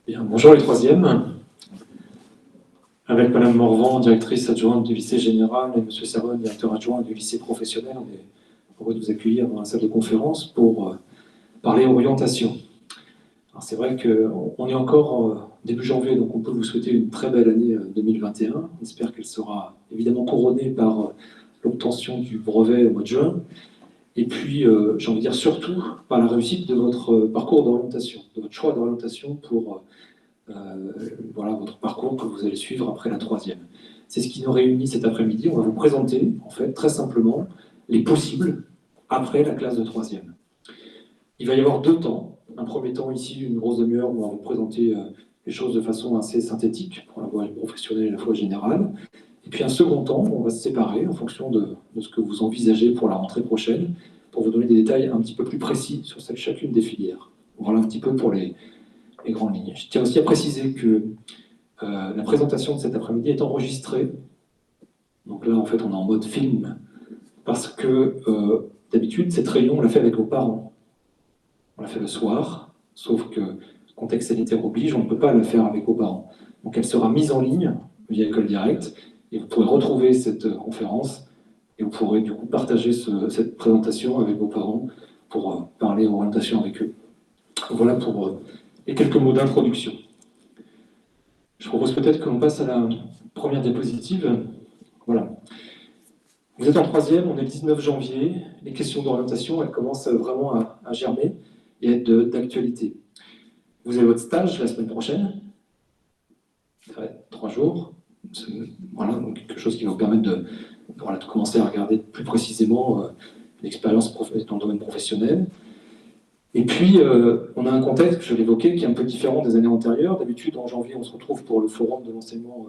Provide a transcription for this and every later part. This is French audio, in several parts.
Bien, bonjour les troisièmes. Avec Madame Morvan, directrice adjointe du lycée général, et Monsieur Serron, directeur adjoint du lycée professionnel, on est heureux de vous accueillir dans la salle de conférence pour parler orientation. C'est vrai qu'on est encore début janvier, donc on peut vous souhaiter une très belle année 2021. On espère qu'elle sera évidemment couronnée par l'obtention du brevet au mois de juin. Et puis, j'ai envie de dire surtout par la réussite de votre parcours d'orientation, de votre choix d'orientation pour voilà votre parcours que vous allez suivre après la troisième. C'est ce qui nous réunit cet après-midi. On va vous présenter, en fait, très simplement, les possibles après la classe de troisième. Il va y avoir deux temps. Un premier temps ici, une grosse demi-heure, où on va vous présenter les choses de façon assez synthétique, pour la voie professionnelle et la voie générale. Et puis un second temps, on va se séparer en fonction de ce que vous envisagez pour la rentrée prochaine, pour vous donner des détails un petit peu plus précis sur chacune des filières. Voilà un petit peu pour les grandes lignes. Je tiens aussi à préciser que la présentation de cet après-midi est enregistrée. Donc là, en fait, on est en mode film, parce que d'habitude, cette réunion, on l'a fait avec vos parents. On l'a fait le soir, sauf que contexte sanitaire oblige, on ne peut pas la faire avec vos parents. Donc elle sera mise en ligne via École Directe, et vous pourrez retrouver cette conférence, et vous pourrez du coup partager cette présentation avec vos parents pour parler orientation avec eux. Voilà pour les quelques mots d'introduction. Je propose peut-être que l'on passe à la première diapositive. Voilà. Vous êtes en troisième, on est le 19 janvier. Les questions d'orientation, elles commencent vraiment à germer et à être d'actualité. Vous avez votre stage la semaine prochaine. Ça va être 3 jours. Voilà, donc quelque chose qui va vous permettre de commencer à regarder plus précisément l'expérience dans le domaine professionnel. Et puis, on a un contexte, je l'évoquais, qui est un peu différent des années antérieures. D'habitude, en janvier, on se retrouve pour le forum de l'enseignement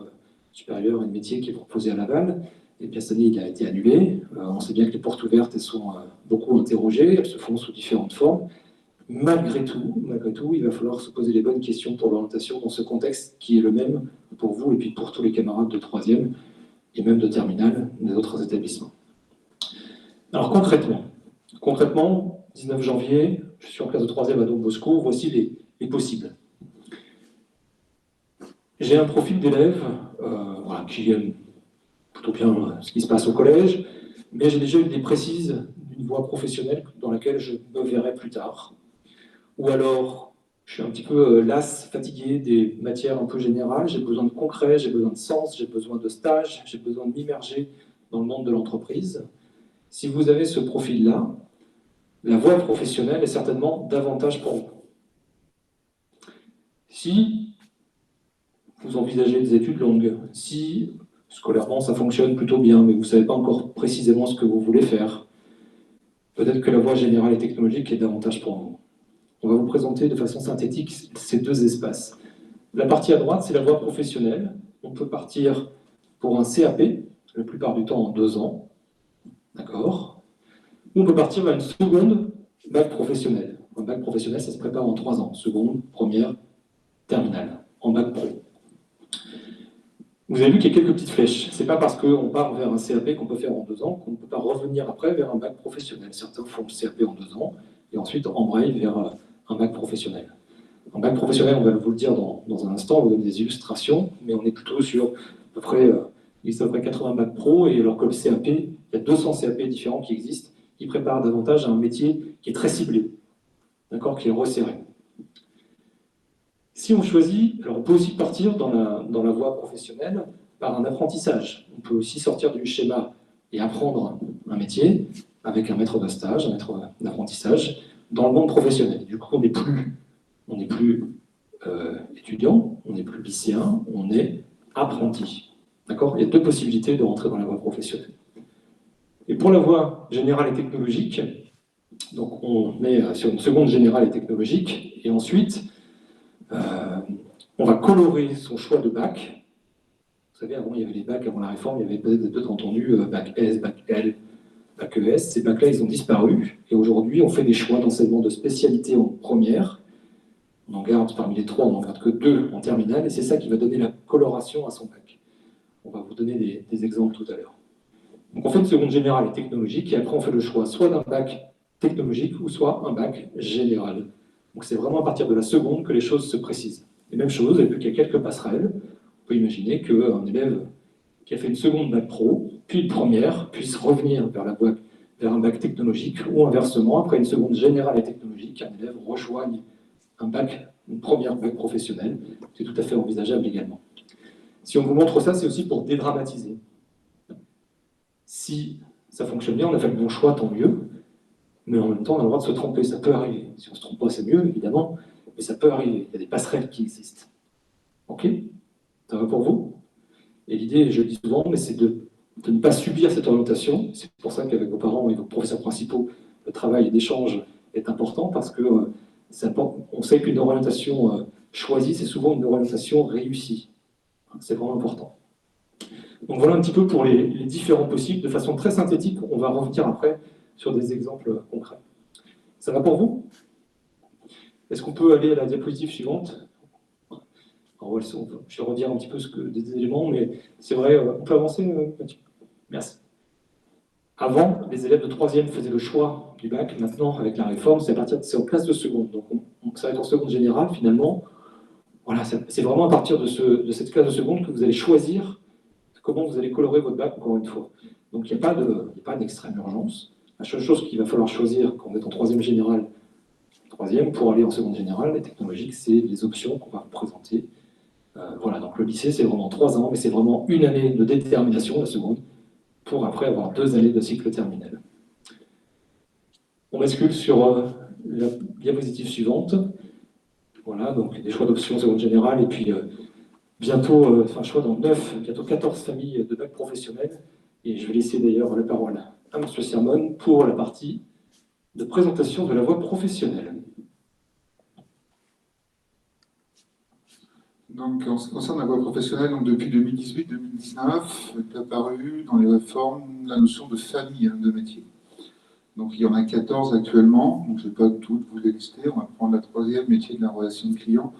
supérieur et de métier qui est proposé à Laval. Et bien, cette année, il a été annulé. On sait bien que les portes ouvertes, elles sont beaucoup interrogées, elles se font sous différentes formes. Malgré tout, il va falloir se poser les bonnes questions pour l'orientation dans ce contexte qui est le même pour vous et puis pour tous les camarades de troisième et même de terminale des autres établissements. Alors concrètement, 19 janvier, je suis en classe de troisième à Don Bosco, voici les possibles. J'ai un profil d'élève qui aime plutôt bien ce qui se passe au collège, mais j'ai déjà eu des précises d'une voie professionnelle dans laquelle je me verrai plus tard. Ou alors, je suis un petit peu las, fatigué des matières un peu générales, j'ai besoin de concret, j'ai besoin de sens, j'ai besoin de stage, j'ai besoin de m'immerger dans le monde de l'entreprise. Si vous avez ce profil-là, la voie professionnelle est certainement davantage pour vous. Si vous envisagez des études longues, si scolairement ça fonctionne plutôt bien, mais vous ne savez pas encore précisément ce que vous voulez faire, peut-être que la voie générale et technologique est davantage pour vous. On va vous présenter de façon synthétique ces deux espaces. La partie à droite, c'est la voie professionnelle. On peut partir pour un CAP, la plupart du temps en 2 ans, d'accord ? Ou on peut partir vers une seconde bac professionnel. Un bac professionnel, ça se prépare en 3 ans. Seconde, première, terminale, en bac pro. Vous avez vu qu'il y a quelques petites flèches. Ce n'est pas parce qu'on part vers un CAP qu'on peut faire en 2 ans qu'on ne peut pas revenir après vers un bac professionnel. Certains font le CAP en 2 ans et ensuite embrayent vers un bac professionnel. Un bac professionnel, on va vous le dire dans un instant, on va vous donner des illustrations, mais on est plutôt sur à peu près, il y a à peu près 80 bacs pro, et alors que le CAP, il y a 200 CAP différents qui existent, qui préparent davantage à un métier qui est très ciblé, d'accord, qui est resserré. Si on choisit, alors on peut aussi partir dans la voie professionnelle par un apprentissage. On peut aussi sortir du schéma et apprendre un métier avec un maître de stage, un maître d'apprentissage, dans le monde professionnel. Du coup, on n'est plus étudiant, on n'est plus lycéen, on est apprenti. D'accord ? Il y a 2 possibilités de rentrer dans la voie professionnelle. Et pour la voie générale et technologique, donc on est sur une seconde générale et technologique, et ensuite, on va colorer son choix de bac. Vous savez, avant, il y avait les bacs, avant la réforme, il y avait peut-être entendu bac S, bac L, bac ES. Ces bacs-là, ils ont disparu, et aujourd'hui, on fait des choix d'enseignement de spécialité en première. On en garde parmi les 3, on n'en garde que 2 en terminale, et c'est ça qui va donner la coloration à son bac. On va vous donner des exemples tout à l'heure. Donc on fait une seconde générale et technologique, et après on fait le choix soit d'un bac technologique ou soit un bac général. Donc c'est vraiment à partir de la seconde que les choses se précisent. Et même chose, et puis qu'il y a quelques passerelles, on peut imaginer qu'un élève qui a fait une seconde bac pro, puis une première, puisse revenir vers un bac technologique, ou inversement, après une seconde générale et technologique, un élève rejoigne une première bac professionnelle. C'est tout à fait envisageable également. Si on vous montre ça, c'est aussi pour dédramatiser. Si ça fonctionne bien, on a fait le bon choix, tant mieux, mais en même temps, on a le droit de se tromper, ça peut arriver. Si on ne se trompe pas, c'est mieux, évidemment, mais ça peut arriver. Il y a des passerelles qui existent. OK? Ça va pour vous? Et l'idée, je le dis souvent, mais c'est de ne pas subir cette orientation. C'est pour ça qu'avec vos parents et vos professeurs principaux, le travail d'échange est important, parce que on sait qu'une orientation choisie, c'est souvent une orientation réussie. C'est vraiment important. Donc voilà un petit peu pour les différents possibles. De façon très synthétique, on va revenir après sur des exemples concrets. Ça va pour vous? Est-ce qu'on peut aller à la diapositive suivante? Alors, je vais redire un petit peu des éléments, mais c'est vrai, on peut avancer, Mathieu? Merci. Avant, les élèves de 3e faisaient le choix du bac. Maintenant, avec la réforme, c'est en classe de seconde. Donc, ça va être en seconde générale, finalement. Voilà, c'est vraiment à partir de cette classe de seconde que vous allez choisir comment vous allez colorer votre bac, encore une fois. Donc, il n'y a pas d'extrême urgence. La seule chose qu'il va falloir choisir quand on est en 3e générale, 3e, pour aller en seconde générale, les technologiques, c'est les options qu'on va vous présenter. Voilà, donc le lycée, c'est vraiment 3 ans, mais c'est vraiment une année de détermination, la seconde, pour après avoir 2 années de cycle terminal. On bascule sur la diapositive suivante. Voilà, donc des choix d'options seconde générale, et puis bientôt, choix dans bientôt 14 familles de bac professionnel. Et je vais laisser d'ailleurs la parole à M. Sermon pour la partie de présentation de la voie professionnelle. Donc, en ce qui concerne la voie professionnelle, donc depuis 2018-2019 est apparue dans les réformes la notion de famille de métier. Donc, il y en a 14 actuellement, donc je ne vais pas toutes vous les lister, on va prendre la 3e, métier de la relation client.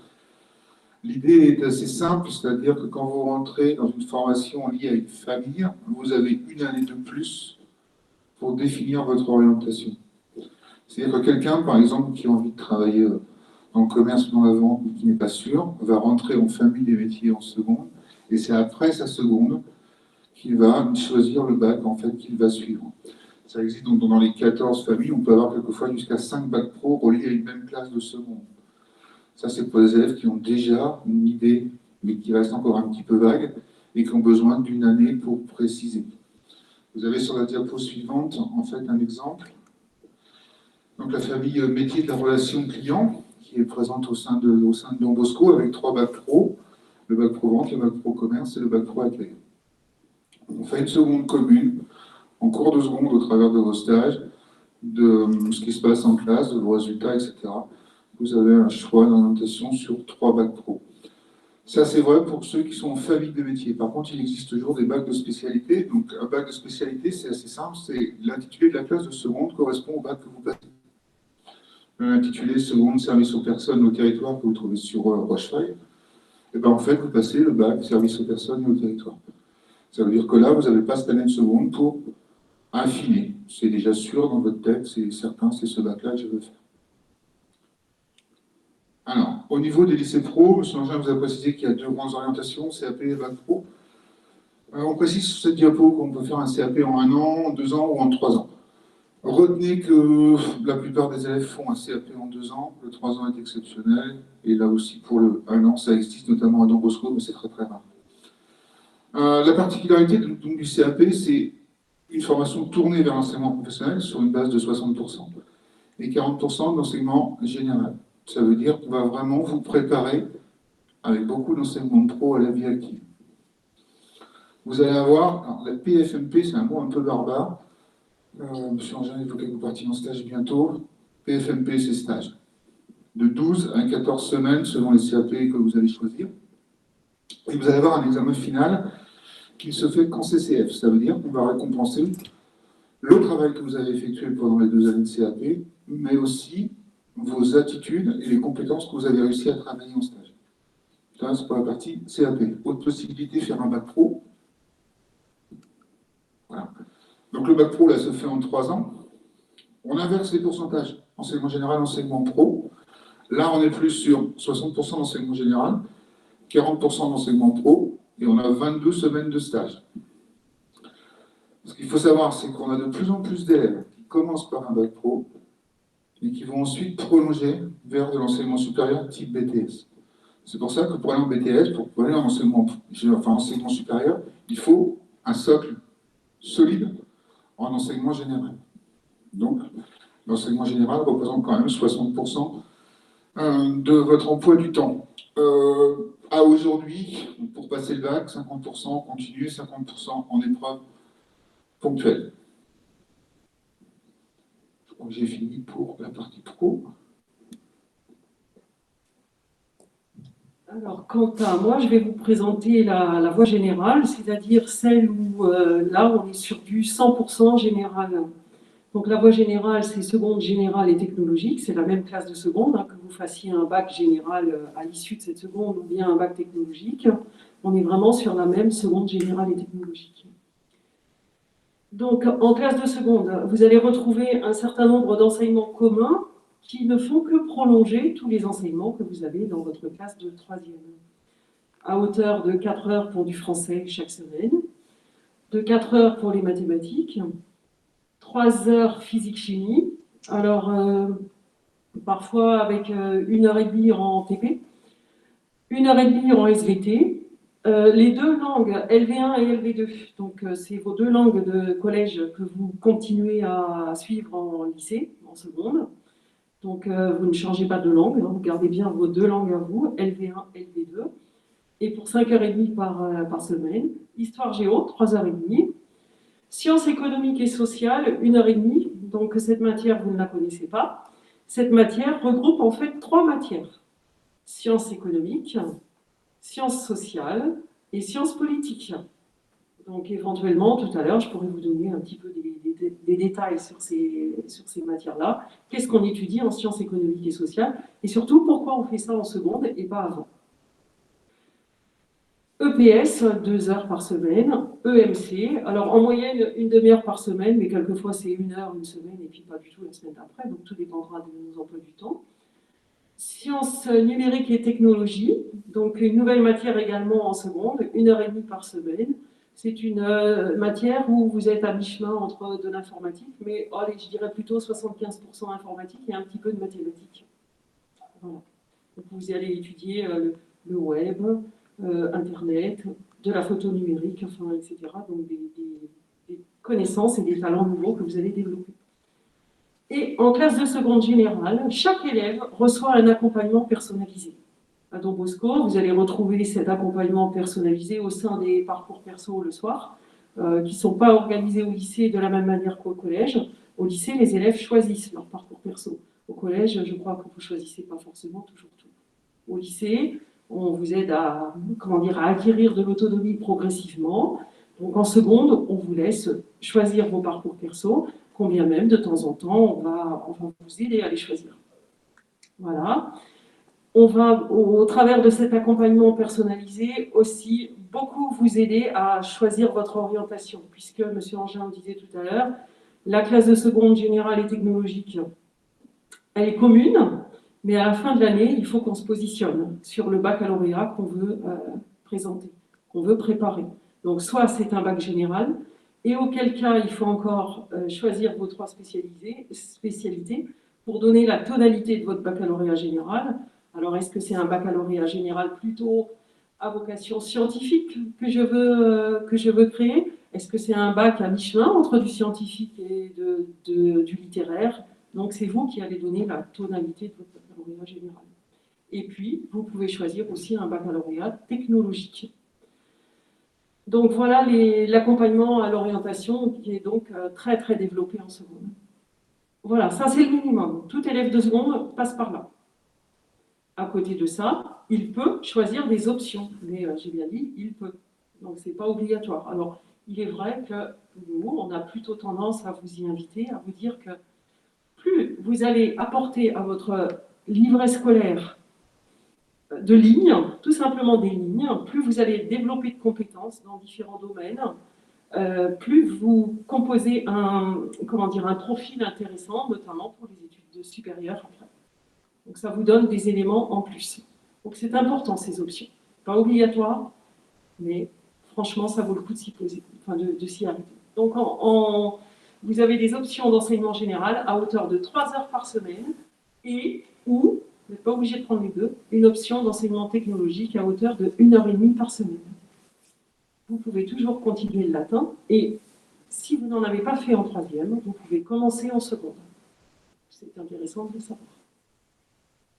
L'idée est assez simple, c'est-à-dire que quand vous rentrez dans une formation liée à une famille, vous avez une année de plus pour définir votre orientation. C'est-à-dire que quelqu'un, par exemple, qui a envie de travailler dans le commerce, dans la vente, ou qui n'est pas sûr, va rentrer en famille des métiers en seconde, et c'est après sa seconde qu'il va choisir le bac en fait qu'il va suivre. Ça existe donc dans les 14 familles, on peut avoir quelquefois jusqu'à 5 bacs pro reliés à une même classe de seconde. Ça, c'est pour les élèves qui ont déjà une idée, mais qui reste encore un petit peu vague, et qui ont besoin d'une année pour préciser. Vous avez sur la diapo suivante, en fait, un exemple. Donc la famille métier de la relation client, qui est présente au sein de Don Bosco, avec 3 bacs pro, le bac pro vente, le bac pro commerce et le bac pro accueil. On fait une seconde commune, en cours de seconde au travers de vos stages, de ce qui se passe en classe, de vos résultats, etc. Vous avez un choix d'orientation sur 3 bacs pro. Ça, c'est vrai pour ceux qui sont en famille de métiers. Par contre, il existe toujours des bacs de spécialité. Donc, un bac de spécialité, c'est assez simple. C'est l'intitulé de la classe de seconde correspond au bac que vous passez. L'intitulé seconde service aux personnes au territoire que vous trouvez sur Rochefeuille. Et bien, en fait, vous passez le bac service aux personnes et au territoire. Ça veut dire que là, vous n'avez pas cette année de seconde pour affiner. C'est déjà sûr dans votre tête, c'est certain, c'est ce bac-là que je veux faire. Alors, au niveau des lycées pro, M. Angin vous a précisé qu'il y a 2 grandes orientations, CAP et bac pro. On précise sur cette diapo qu'on peut faire un CAP en 1 an, en 2 ans ou en 3 ans. Retenez que la plupart des élèves font un CAP en 2 ans, le 3 ans est exceptionnel, et là aussi pour le 1 an, ça existe notamment à Don Bosco, mais c'est très très rare. La particularité du CAP, c'est une formation tournée vers l'enseignement professionnel sur une base de 60% et 40% d'enseignement général. Ça veut dire qu'on va vraiment vous préparer avec beaucoup d'enseignement pro à la vie active. Vous allez avoir, alors la PFMP, c'est un mot un peu barbare. Monsieur Angin évoquait que vous partiez en stage bientôt. PFMP, c'est stage. De 12 à 14 semaines selon les CAP que vous allez choisir. Et vous allez avoir un examen final qui ne se fait qu'en CCF. Ça veut dire qu'on va récompenser le travail que vous avez effectué pendant les 2 années de CAP, mais aussi vos attitudes et les compétences que vous avez réussi à travailler en stage. Ça, c'est pour la partie CAP. Autre possibilité, faire un bac pro. Voilà. Donc le bac pro, là, se fait en 3 ans. On inverse les pourcentages. Enseignement général, enseignement pro. Là, on est plus sur 60% d'enseignement général, 40% d'enseignement pro, et on a 22 semaines de stage. Ce qu'il faut savoir, c'est qu'on a de plus en plus d'élèves qui commencent par un bac pro et qui vont ensuite prolonger vers de l'enseignement supérieur type BTS. C'est pour ça que pour aller en BTS, pour aller en enseignement supérieur, il faut un socle solide en enseignement général. Donc, l'enseignement général représente quand même 60% de votre emploi du temps. À aujourd'hui, pour passer le bac, 50% en continu, 50% en épreuve ponctuelle. Je crois que j'ai fini pour la partie pro. Alors, quant à moi, je vais vous présenter la voie générale, c'est-à-dire celle où, là, on est sur du 100% général. Donc, la voie générale, c'est seconde générale et technologique, c'est la même classe de seconde, hein, que vous fassiez un bac général à l'issue de cette seconde ou bien un bac technologique. On est vraiment sur la même seconde générale et technologique. Donc, en classe de seconde, vous allez retrouver un certain nombre d'enseignements communs qui ne font que prolonger tous les enseignements que vous avez dans votre classe de troisième. À hauteur de 4 heures pour du français chaque semaine, de 4 heures pour les mathématiques, 3 heures physique-chimie, alors parfois avec 1 heure et demie en TP, 1 heure et demie en SVT, les deux langues LV1 et LV2, donc c'est vos deux langues de collège que vous continuez à suivre en lycée, en seconde. Donc vous ne changez pas de langue, hein, vous gardez bien vos deux langues à vous, LV1, LV2. Et pour 5 heures et demie par semaine, Histoire Géo, 3 heures et demie. Sciences économiques et sociales, 1 heure et demie. Donc cette matière, vous ne la connaissez pas. Cette matière regroupe en fait 3 matières. Sciences économiques, sciences sociales et sciences politiques. Donc éventuellement, tout à l'heure, je pourrais vous donner un petit peu des détails sur ces matières-là. Qu'est-ce qu'on étudie en sciences économiques et sociales? Et surtout, pourquoi on fait ça en seconde et pas avant? EPS, 2 heures par semaine. EMC, alors en moyenne, 1/2 heure par semaine, mais quelquefois c'est 1 heure, une semaine, et puis pas du tout la semaine d'après, donc tout dépendra de nos emplois du temps. Sciences numériques et technologies, donc une nouvelle matière également en seconde, 1 heure et demie par semaine. C'est une matière où vous êtes à mi-chemin entre de l'informatique, mais allez, je dirais plutôt 75% informatique et un petit peu de mathématiques. Voilà. Donc vous allez étudier le web, Internet, de la photo numérique, enfin, etc. Donc des connaissances et des talents nouveaux que vous allez développer. Et en classe de seconde générale, chaque élève reçoit un accompagnement personnalisé. À Don Bosco, vous allez retrouver cet accompagnement personnalisé au sein des parcours perso le soir, qui ne sont pas organisés au lycée de la même manière qu'au collège. Au lycée, les élèves choisissent leur parcours perso. Au collège, je crois que vous ne choisissez pas forcément toujours tout. Au lycée, on vous aide à acquérir de l'autonomie progressivement. Donc en seconde, on vous laisse choisir vos parcours perso, combien même de temps en temps, on va vous aider à les choisir. Voilà. On va, au travers de cet accompagnement personnalisé, aussi beaucoup vous aider à choisir votre orientation, puisque M. Angin le disait tout à l'heure, la classe de seconde générale et technologique, elle est commune, mais à la fin de l'année, il faut qu'on se positionne sur le baccalauréat qu'on veut présenter, qu'on veut préparer. Donc soit c'est un bac général, et auquel cas il faut encore choisir vos 3 spécialités pour donner la tonalité de votre baccalauréat général. Alors est-ce que c'est un baccalauréat général plutôt à vocation scientifique que je veux créer? Est-ce que c'est un bac à mi-chemin entre du scientifique et du littéraire? Donc c'est vous qui allez donner la tonalité de votre baccalauréat général. Et puis, vous pouvez choisir aussi un baccalauréat technologique. Donc voilà l'accompagnement à l'orientation qui est donc très très développé en seconde. Voilà, ça c'est le minimum. Tout élève de seconde passe par là. À côté de ça, il peut choisir des options. Mais j'ai bien dit, il peut. Donc c'est pas obligatoire. Alors, il est vrai que nous, on a plutôt tendance à vous y inviter, à vous dire que plus vous allez apporter à votre livret scolaire de lignes, tout simplement des lignes, plus vous allez développer de compétences dans différents domaines, plus vous composez un profil intéressant, notamment pour les études supérieures après. Donc ça vous donne des éléments en plus. Donc c'est important ces options. Pas obligatoire, mais franchement ça vaut le coup de s'y poser, enfin de s'y arrêter. Donc vous avez des options d'enseignement général à hauteur de 3 heures par semaine et ou, vous n'êtes pas obligé de prendre les deux, une option d'enseignement technologique à hauteur de 1h30 par semaine. Vous pouvez toujours continuer le latin et si vous n'en avez pas fait en troisième, vous pouvez commencer en seconde. C'est intéressant de le savoir.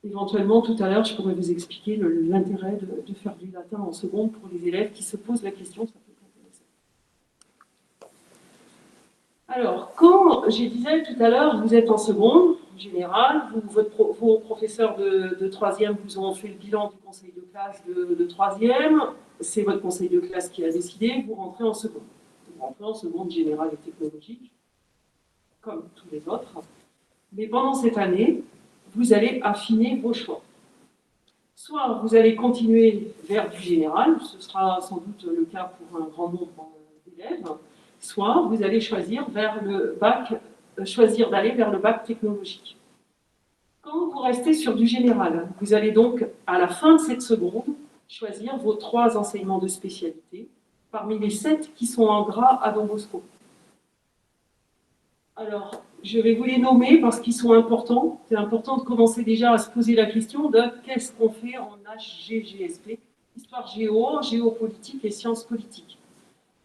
Éventuellement, tout à l'heure, je pourrais vous expliquer l'intérêt de faire du latin en seconde pour les élèves qui se posent la question, ça peut être intéressant. Alors, quand je disais tout à l'heure, vous êtes en seconde, en général, vos professeurs de troisième vous ont fait le bilan du conseil de classe de troisième, c'est votre conseil de classe qui a décidé, vous rentrez en seconde. Vous rentrez en seconde générale et technologique, comme tous les autres. Mais pendant cette année, vous allez affiner vos choix. Soit vous allez continuer vers du général, ce sera sans doute le cas pour un grand nombre d'élèves, soit vous allez choisir d'aller vers le bac technologique. Quand vous restez sur du général, vous allez donc, à la fin de cette seconde, choisir vos 3 enseignements de spécialité, parmi les 7 qui sont en gras à Don Bosco. Alors, je vais vous les nommer parce qu'ils sont importants. C'est important de commencer déjà à se poser la question de qu'est-ce qu'on fait en HGGSP, histoire géo, géopolitique et sciences politiques.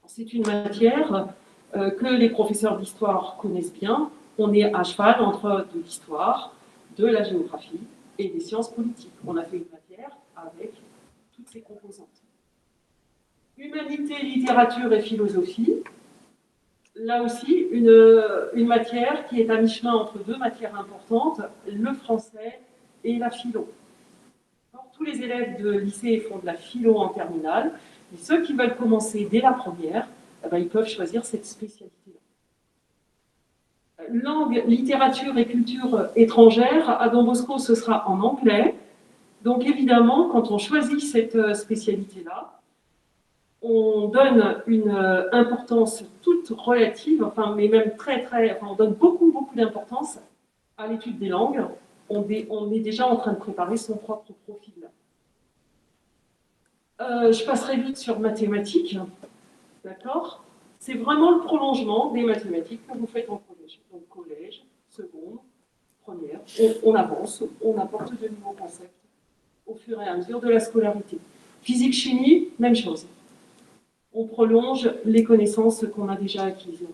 C'est une matière que les professeurs d'histoire connaissent bien. On est à cheval entre de l'histoire, de la géographie et des sciences politiques. On a fait une matière avec toutes ces composantes. Humanité, littérature et philosophie. Là aussi, une matière qui est à mi-chemin entre 2 matières importantes, le français et la philo. Alors, tous les élèves de lycée font de la philo en terminale, mais ceux qui veulent commencer dès la première, ils peuvent choisir cette spécialité-là. Langue, littérature et culture étrangère, à Don Bosco, ce sera en anglais. Donc évidemment, quand on choisit cette spécialité-là, on donne une importance toute relative, mais même on donne beaucoup d'importance à l'étude des langues. On est déjà en train de préparer son propre profil. Je passerai vite sur mathématiques, d'accord ? C'est vraiment le prolongement des mathématiques que vous faites en collège. Donc collège, seconde, première, on avance, on apporte de nouveaux concepts au fur et à mesure de la scolarité. Physique, chimie, même chose. On prolonge les connaissances qu'on a déjà acquises.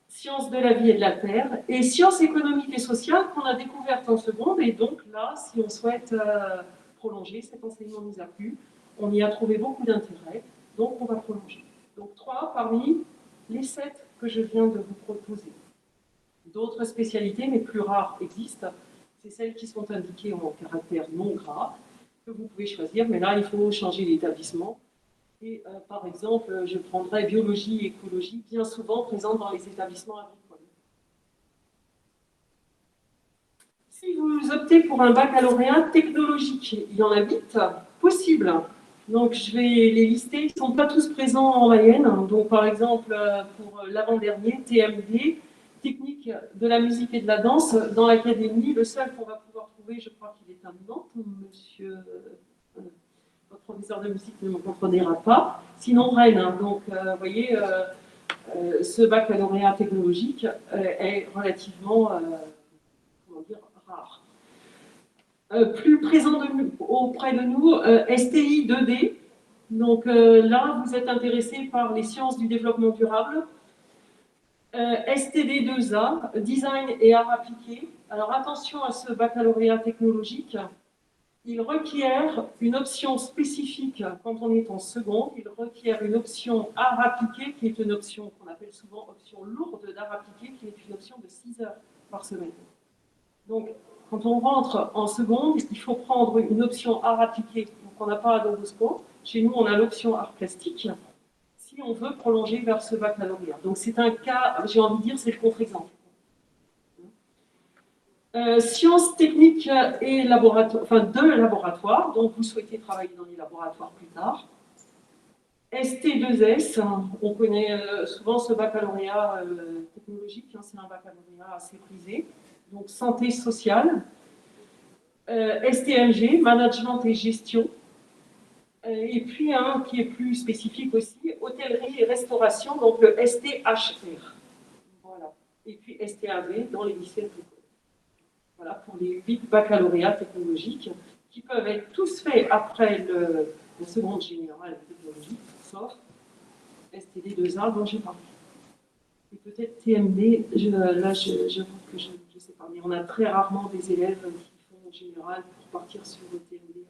Sciences de la vie et de la terre, et sciences économiques et sociales qu'on a découvertes en seconde, et donc là, si on souhaite prolonger, cet enseignement nous a plu, on y a trouvé beaucoup d'intérêt, donc on va prolonger. Donc 3 parmi les 7 que je viens de vous proposer. D'autres spécialités, mais plus rares, existent, c'est celles qui sont indiquées en caractère non gras, que vous pouvez choisir, mais là, il faut changer d'établissement. Et par exemple, je prendrais biologie et écologie, bien souvent présentes dans les établissements agricoles. Si vous optez pour un baccalauréat technologique, il y en a 8 possibles. Donc je vais les lister, ils ne sont pas tous présents en Mayenne. Donc par exemple, pour l'avant-dernier, TMD, technique de la musique et de la danse, dans l'académie, le seul qu'on va pouvoir trouver, je crois qu'il est à Nantes, monsieur... Votre professeur de musique ne me comprenera pas. Sinon, Rennes. Donc, vous voyez, ce baccalauréat technologique est relativement rare. Plus présent auprès de nous, STI 2D. Donc là, vous êtes intéressé par les sciences du développement durable. STD 2A, design et arts appliqués. Alors attention à ce baccalauréat technologique. Il requiert une option spécifique quand on est en seconde. Il requiert une option art appliqué, qui est une option qu'on appelle souvent option lourde d'art appliqué, qui est une option de 6 heures par semaine. Donc, quand on rentre en seconde, il faut prendre une option art appliqué, qu'on n'a pas à Don Bosco. Chez nous, on a l'option art plastique, si on veut prolonger vers ce baccalauréat. Donc, c'est un cas, j'ai envie de dire, c'est le contre-exemple. Sciences techniques et de laboratoire, donc vous souhaitez travailler dans les laboratoires plus tard. ST2S, on connaît souvent ce baccalauréat technologique, c'est un baccalauréat assez prisé. Donc santé sociale. STMG, Management et Gestion. Et puis un qui est plus spécifique aussi, hôtellerie et restauration, donc le STHR. Voilà. Et puis STAV dans les lycées agricoles. Voilà, pour les 8 baccalauréats technologiques, qui peuvent être tous faits après la seconde générale technologique, sauf STD2A dont j'ai parlé. Et peut-être TMD, j'avoue que je ne sais pas, mais on a très rarement des élèves qui font général pour partir sur le TMD.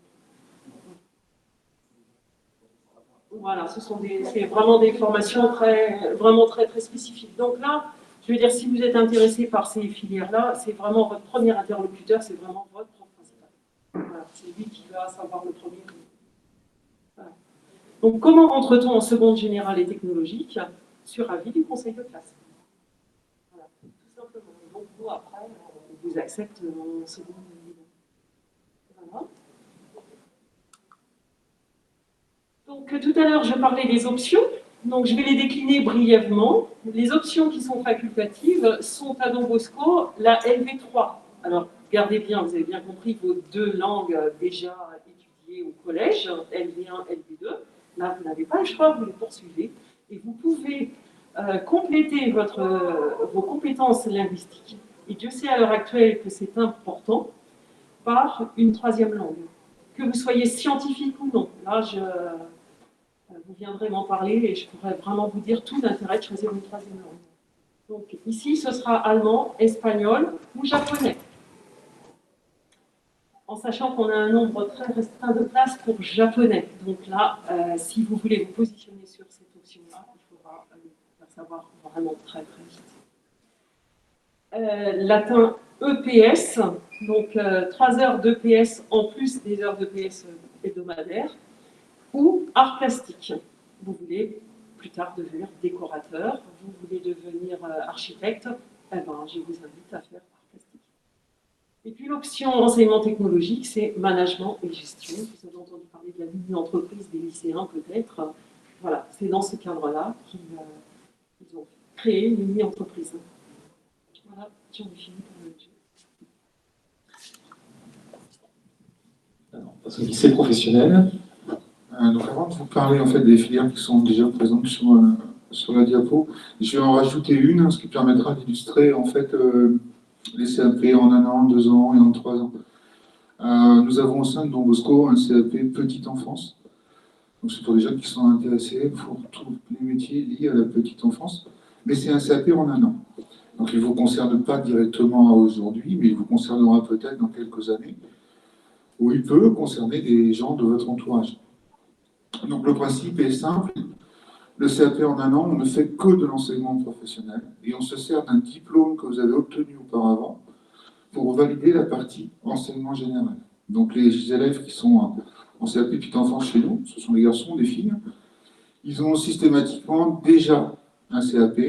Voilà, c'est vraiment des formations vraiment très spécifiques. Donc là, je veux dire, si vous êtes intéressé par ces filières-là, c'est vraiment votre premier interlocuteur, c'est vraiment votre prof principal. Voilà, c'est lui qui va savoir le premier. Voilà. Donc, comment rentre-t-on en seconde générale et technologique? Sur avis du conseil de classe. Voilà, tout simplement. Donc, vous, après, on vous accepte en seconde générale. Voilà. Donc, tout à l'heure, je parlais des options. Donc, je vais les décliner brièvement. Les options qui sont facultatives sont à Don Bosco la LV3. Alors, gardez bien, vous avez bien compris vos 2 langues déjà étudiées au collège, LV1, LV2. Là, vous n'avez pas le choix, vous les poursuivez. Et vous pouvez compléter vos compétences linguistiques. Et Dieu sait à l'heure actuelle que c'est important, par une 3e langue. Que vous soyez scientifique ou non. Là, vous viendrez m'en parler et je pourrais vraiment vous dire tout l'intérêt de choisir une 3e langue. Donc ici, ce sera allemand, espagnol ou japonais. En sachant qu'on a un nombre très restreint de places pour japonais. Donc là, si vous voulez vous positionner sur cette option-là, il faudra faire savoir vraiment très vite. Latin EPS, donc 3 heures d'EPS en plus des heures d'EPS hebdomadaires, ou art plastique. Vous voulez plus tard devenir décorateur, vous voulez devenir architecte, eh ben, je vous invite à faire art plastique. Et puis l'option enseignement technologique, c'est management et gestion. Vous avez entendu parler de la mini-entreprise des lycéens peut-être. Voilà, c'est dans ce cadre-là qu'ils ont créé une mini-entreprise. Voilà, j'en ai fini pour le jeu. Alors, on passe au lycée professionnel. Donc avant de vous parler en fait des filières qui sont déjà présentes sur la diapo, je vais en rajouter une, ce qui permettra d'illustrer en fait les CAP en 1 an, 2 ans et en 3 ans. Nous avons au sein de Don Bosco un CAP petite enfance. Donc c'est pour les gens qui sont intéressés pour tous les métiers liés à la petite enfance. Mais c'est un CAP en 1 an. Donc il ne vous concerne pas directement à aujourd'hui, mais il vous concernera peut-être dans quelques années, où il peut concerner des gens de votre entourage. Donc le principe est simple. Le CAP en 1 an, on ne fait que de l'enseignement professionnel et on se sert d'un diplôme que vous avez obtenu auparavant pour valider la partie enseignement général. Donc les élèves qui sont en CAP petite enfance chez nous, ce sont des garçons, des filles, ils ont systématiquement déjà un CAP,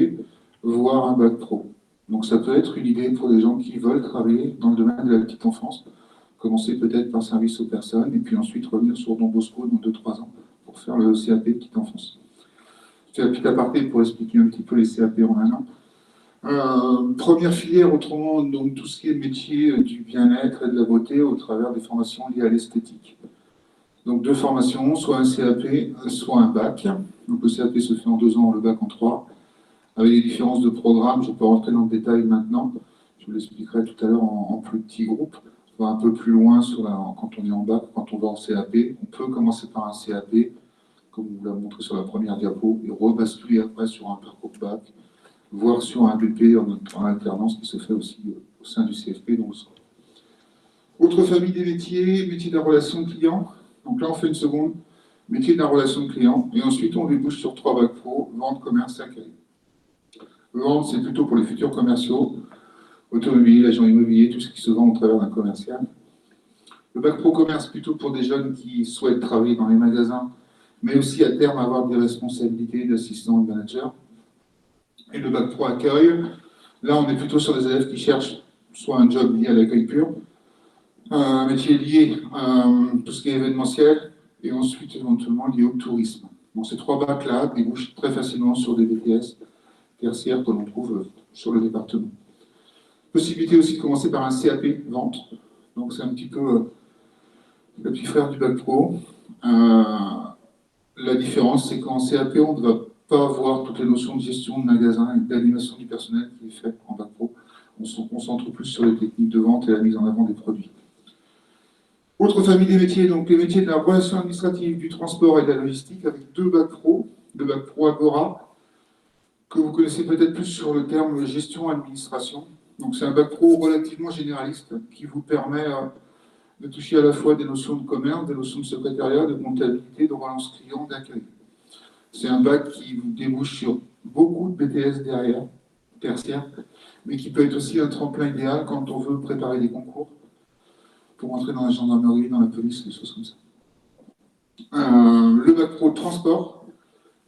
voire un bac pro. Donc ça peut être une idée pour des gens qui veulent travailler dans le domaine de la petite enfance, commencer peut-être par service aux personnes et puis ensuite revenir sur Don Bosco dans 2-3 ans pour faire le CAP petite enfance. C'est un petit aparté pour expliquer un petit peu les CAP en 1 an. Première filière, autrement, donc tout ce qui est métier du bien-être et de la beauté au travers des formations liées à l'esthétique. Donc 2 formations, soit un CAP, soit un bac. Donc le CAP se fait en 2 ans, le bac en 3. Avec des différences de programme, je ne vais pas rentrer dans le détail maintenant. Je vous l'expliquerai tout à l'heure en plus petits groupes. On va un peu plus loin quand on est en bac, quand on va en CAP. On peut commencer par un CAP, comme on vous l'a montré sur la première diapo, et rebasculer après sur un parcours bac, voire sur un BP en alternance qui se fait aussi au sein du CFP. Donc, autre famille des métiers, métier de la relation client. Donc là, on fait une seconde, métier de la relation client, et ensuite on débouche sur 3 bacs pro, vente, commerce, accueil. Vente, c'est plutôt pour les futurs commerciaux, automobile, agent immobilier, tout ce qui se vend au travers d'un commercial. Le bac pro commerce, plutôt pour des jeunes qui souhaitent travailler dans les magasins, mais aussi à terme avoir des responsabilités d'assistant et de manager. Et le bac pro accueil, là on est plutôt sur des élèves qui cherchent soit un job lié à l'accueil pur, un métier lié à tout ce qui est événementiel, et ensuite éventuellement lié au tourisme. Donc ces 3 bacs-là débouchent très facilement sur des BTS tertiaires que l'on trouve sur le département. Possibilité aussi de commencer par un CAP vente. Donc c'est un petit peu le petit frère du bac pro. La différence, c'est qu'en CAP, on ne va pas avoir toutes les notions de gestion de magasin et d'animation du personnel qui est fait en bac pro. On se concentre plus sur les techniques de vente et la mise en avant des produits. Autre famille des métiers, donc les métiers de la relation administrative, du transport et de la logistique, avec deux bacs pro, le bac pro Agora, que vous connaissez peut-être plus sur le terme gestion-administration. Donc c'est un bac pro relativement généraliste qui vous permet de toucher à la fois des notions de commerce, des notions de secrétariat, de comptabilité, de relance client, d'accueil. C'est un bac qui vous débouche sur beaucoup de BTS derrière, tertiaire, mais qui peut être aussi un tremplin idéal quand on veut préparer des concours pour entrer dans la gendarmerie, dans la police, des choses comme ça. Le bac pro transport.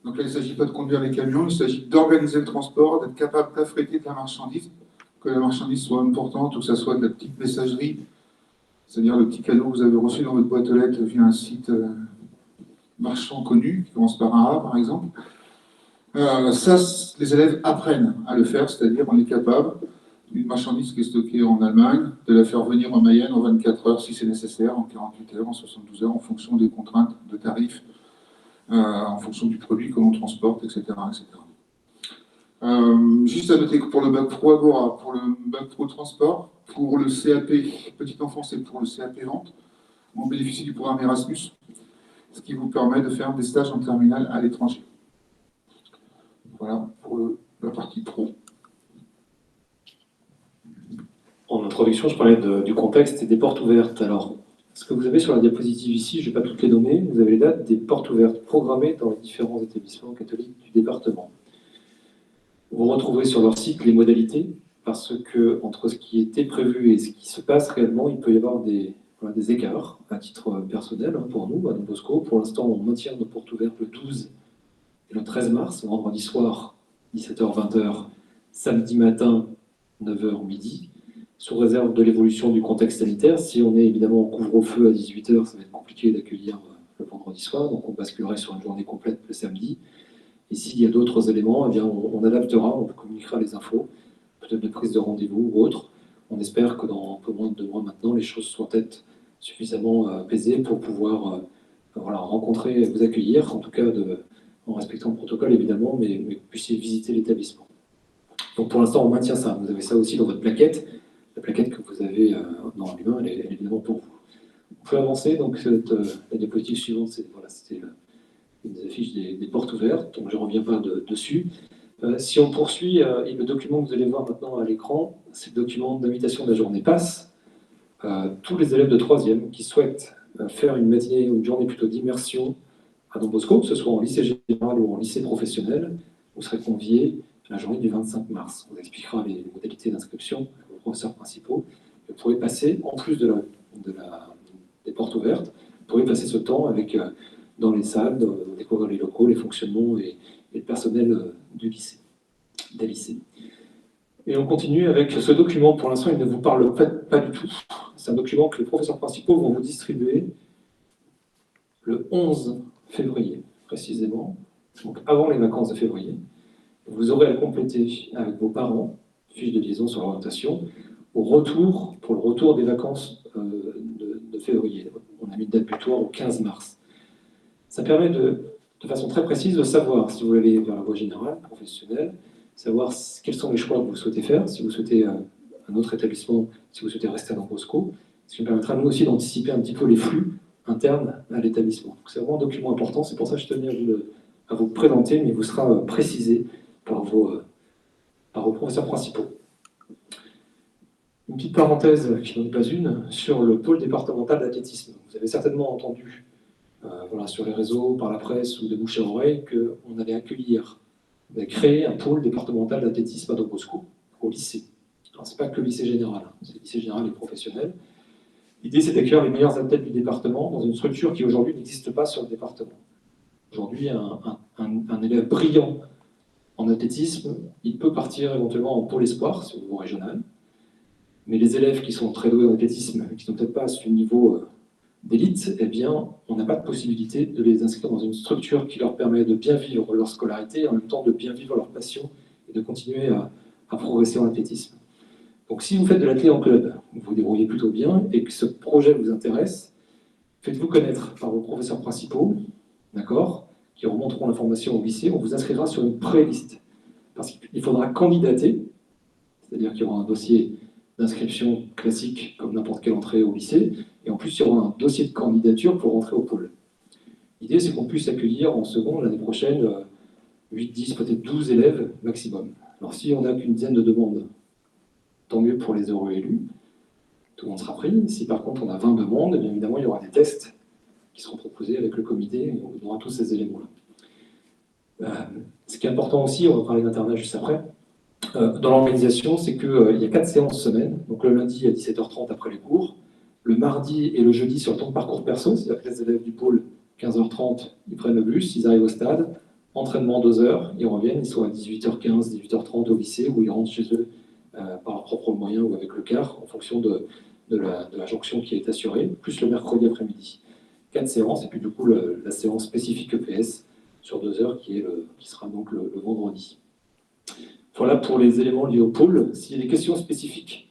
Donc là, il ne s'agit pas de conduire les camions, il s'agit d'organiser le transport, d'être capable d'affréter de la marchandise, que la marchandise soit importante ou que ça soit de la petite messagerie, c'est-à-dire le petit cadeau que vous avez reçu dans votre boîte aux lettres via un site marchand connu, qui commence par un A par exemple. Ça, les élèves apprennent à le faire, c'est-à-dire on est capable d'une marchandise qui est stockée en Allemagne, de la faire venir en Mayenne en 24 heures si c'est nécessaire, en 48 heures, en 72 heures, en fonction des contraintes de tarifs, en fonction du produit que l'on transporte, etc. etc. Juste à noter que pour le bac pro Agora, pour le bac pro transport, pour le CAP petite enfance et pour le CAP vente, on bénéficie du programme Erasmus, ce qui vous permet de faire des stages en terminale à l'étranger. Voilà pour la partie pro. En introduction, je parlais du contexte et des portes ouvertes. Alors, ce que vous avez sur la diapositive ici, je ne vais pas toutes les nommer, vous avez les dates des portes ouvertes programmées dans les différents établissements catholiques du département. Vous retrouverez sur leur site les modalités, parce que entre ce qui était prévu et ce qui se passe réellement, il peut y avoir des écarts à titre personnel pour nous, à Don Bosco. Pour l'instant, on maintient nos portes ouvertes le 12 et le 13 mars, vendredi soir, 17h-20h, samedi matin, 9h midi, sous réserve de l'évolution du contexte sanitaire. Si on est évidemment en couvre-feu à 18h, ça va être compliqué d'accueillir le vendredi soir, donc on basculerait sur une journée complète le samedi. Et s'il y a d'autres éléments, eh bien on adaptera, on communiquera les infos, peut-être de prise de rendez-vous ou autre. On espère que dans un peu moins de 2 mois maintenant, les choses soient peut-être suffisamment apaisées pour pouvoir rencontrer et vous accueillir, en tout cas en respectant le protocole évidemment, mais que vous puissiez visiter l'établissement. Donc pour l'instant, on maintient ça. Vous avez ça aussi dans votre plaquette. La plaquette que vous avez dans les mains, elle est évidemment pour vous. On peut avancer. Donc la diapositive suivante, c'était une des affiches des portes ouvertes, donc je ne reviens pas dessus. Si on poursuit, et le document que vous allez voir maintenant à l'écran, c'est le document d'invitation de la journée passe. Tous les élèves de 3e qui souhaitent faire une matinée ou une journée plutôt d'immersion à Don Bosco, que ce soit en lycée général ou en lycée professionnel, vous serez conviés à la journée du 25 mars. On vous expliquera les modalités d'inscription aux professeurs principaux. Vous pourrez passer, en plus des portes ouvertes, vous pourrez passer ce temps avec, dans les salles, découvrir les locaux, les fonctionnements et le personnel des lycées. Et on continue avec ce document. Pour l'instant, il ne vous parle pas du tout. C'est un document que les professeurs principaux vont vous distribuer le 11 février, précisément, donc avant les vacances de février. Vous aurez à le compléter avec vos parents, fiche de liaison sur l'orientation, pour le retour des vacances de février. On a mis une date butoir au 15 mars. Ça permet de façon très précise de savoir si vous voulez aller vers la voie générale, professionnelle, savoir quels sont les choix que vous souhaitez faire, si vous souhaitez un autre établissement, si vous souhaitez rester à Don Bosco, ce qui nous permettra nous aussi d'anticiper un petit peu les flux internes à l'établissement. C'est vraiment un document important, c'est pour ça que je tenais à vous le présenter, mais il vous sera précisé par vos professeurs principaux. Une petite parenthèse, qui n'en est pas une, sur le pôle départemental d'athlétisme. Vous avez certainement entendu sur les réseaux, par la presse ou de bouche à oreille, qu'on allait créer un pôle départemental d'athlétisme à Don Bosco, au lycée. Alors, ce n'est pas que le lycée général, c'est le lycée général et professionnel. L'idée, c'est d'accueillir les meilleurs athlètes du département dans une structure qui aujourd'hui n'existe pas sur le département. Aujourd'hui, un élève brillant en athlétisme, il peut partir éventuellement en pôle espoir, c'est au niveau régional. Mais les élèves qui sont très doués en athlétisme, qui n'ont peut-être pas ce niveau d'élite, eh bien, on n'a pas de possibilité de les inscrire dans une structure qui leur permet de bien vivre leur scolarité et en même temps de bien vivre leur passion et de continuer à progresser en athlétisme. Donc si vous faites de l'athlé en club, vous vous débrouillez plutôt bien et que ce projet vous intéresse, faites-vous connaître par vos professeurs principaux, d'accord, qui remonteront l'information au lycée, on vous inscrira sur une pré-liste. Parce qu'il faudra candidater, c'est-à-dire qu'il y aura un dossier d'inscription classique comme n'importe quelle entrée au lycée, et en plus il y aura un dossier de candidature pour rentrer au pôle. L'idée c'est qu'on puisse accueillir en seconde l'année prochaine 8, 10, peut-être 12 élèves maximum. Alors si on n'a qu'une dizaine de demandes, tant mieux pour les heureux élus, tout le monde sera pris. Si par contre on a 20 demandes, bien évidemment il y aura des tests qui seront proposés avec le comité, et on aura tous ces éléments-là. Ce qui est important aussi, on va parler d'internat juste après, dans l'organisation, c'est qu'il y a 4 séances semaine, donc le lundi à 17h30 après les cours, le mardi et le jeudi sur le temps de parcours perso, c'est-à-dire que les élèves du pôle, 15h30, ils prennent le bus, ils arrivent au stade, entraînement 2 heures, ils reviennent, ils sont à 18h15, 18h30 au lycée, où ils rentrent chez eux par leurs propres moyens ou avec le car, en fonction de la jonction qui est assurée, plus le mercredi après-midi. 4 séances, et puis du coup la séance spécifique EPS sur 2 heures qui sera donc le vendredi. Voilà pour les éléments liés au pôle. S'il y a des questions spécifiques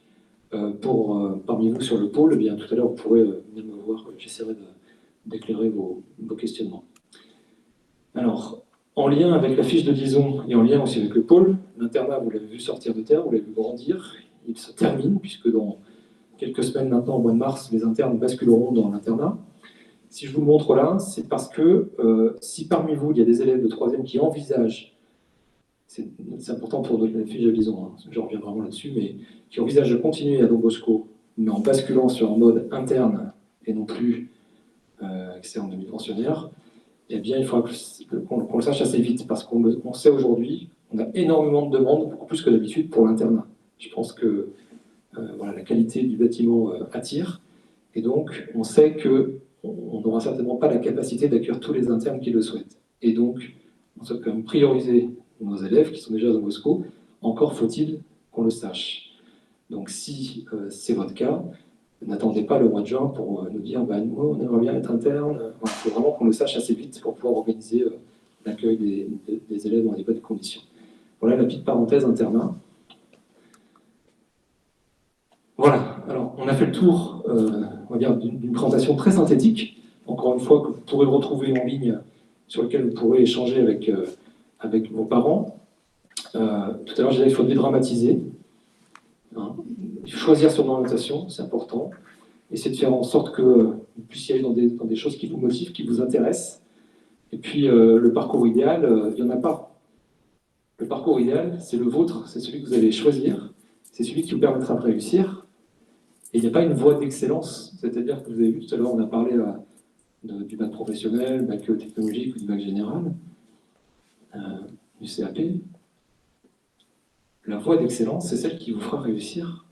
parmi vous sur le pôle, eh bien, tout à l'heure vous pourrez venir me voir, j'essaierai d'éclairer vos questionnements. Alors, en lien avec la fiche de liaison et en lien aussi avec le pôle, l'internat, vous l'avez vu sortir de terre, vous l'avez vu grandir, il se termine, puisque dans quelques semaines maintenant, au mois de mars, les internes basculeront dans l'internat. Si je vous le montre là, c'est parce que si parmi vous, il y a des élèves de 3e qui envisagent, c'est important pour la fiche de liaison, hein, je reviens vraiment là-dessus, mais qui envisagent de continuer à Don Bosco, mais en basculant sur un mode interne et non plus externe demi-pensionnaire, eh bien, il faudra qu'on le sache assez vite, parce qu'on sait aujourd'hui, on a énormément de demandes, beaucoup plus que d'habitude, pour l'internat. Je pense que voilà, la qualité du bâtiment attire, et donc on sait qu'on n'aura certainement pas la capacité d'accueillir tous les internes qui le souhaitent. Et donc, on souhaite quand même prioriser nos élèves qui sont déjà dans Moscou, encore faut-il qu'on le sache. Donc si c'est votre cas, n'attendez pas le mois de juin pour nous dire bah, nous, on aimerait bien être interne. Il faut vraiment qu'on le sache assez vite pour pouvoir organiser l'accueil des élèves dans les bonnes conditions. Voilà la petite parenthèse internat. Voilà, alors on a fait le tour on va dire, d'une présentation très synthétique, encore une fois, que vous pourrez retrouver en ligne, sur lequel vous pourrez échanger avec vos parents. Tout à l'heure, je disais qu'il faut dédramatiser, hein. Choisir son orientation, c'est important. Essayer de faire en sorte que vous puissiez aller dans des choses qui vous motivent, qui vous intéressent. Et puis, le parcours idéal, il n'y en a pas. Le parcours idéal, c'est le vôtre, c'est celui que vous allez choisir, c'est celui qui vous permettra de réussir. Et il n'y a pas une voie d'excellence, c'est-à-dire que vous avez vu tout à l'heure, on a parlé du bac professionnel, bac technologique ou du bac général, du CAP. La voie d'excellence, c'est celle qui vous fera réussir.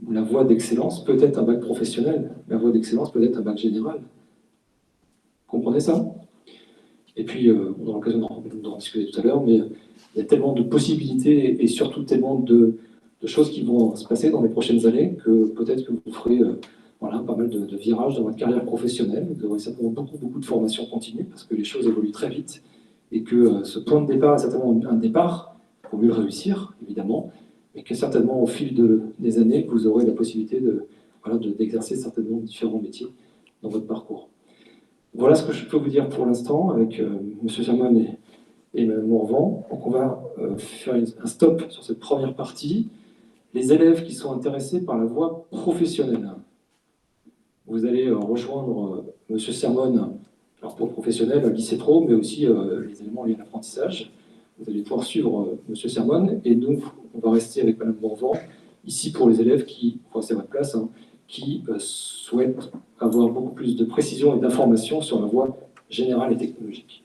La voie d'excellence peut être un bac professionnel, la voie d'excellence peut être un bac général. Comprenez ça? Et puis, on aura l'occasion d'en discuter tout à l'heure, mais il y a tellement de possibilités et surtout tellement de choses qui vont se passer dans les prochaines années que peut-être que vous ferez voilà, pas mal de virages dans votre carrière professionnelle. Vous aurez certainement beaucoup de formations continues parce que les choses évoluent très vite et que ce point de départ est certainement un départ pour mieux le réussir, évidemment, mais que certainement au fil des années, vous aurez la possibilité d'exercer certainement différents métiers dans votre parcours. Voilà ce que je peux vous dire pour l'instant avec M. Sermon et Mme Morvan. Donc on va faire un stop sur cette première partie. Les élèves qui sont intéressés par la voie professionnelle, vous allez rejoindre M. Sermon, alors pour professionnel, lycée pro, mais aussi les éléments liés à l'apprentissage. Vous allez pouvoir suivre M. Sermon, et nous, on va rester avec Mme Morvan, ici pour les élèves qui, c'est votre place, hein, qui souhaitent avoir beaucoup plus de précision et d'informations sur la voie générale et technologique.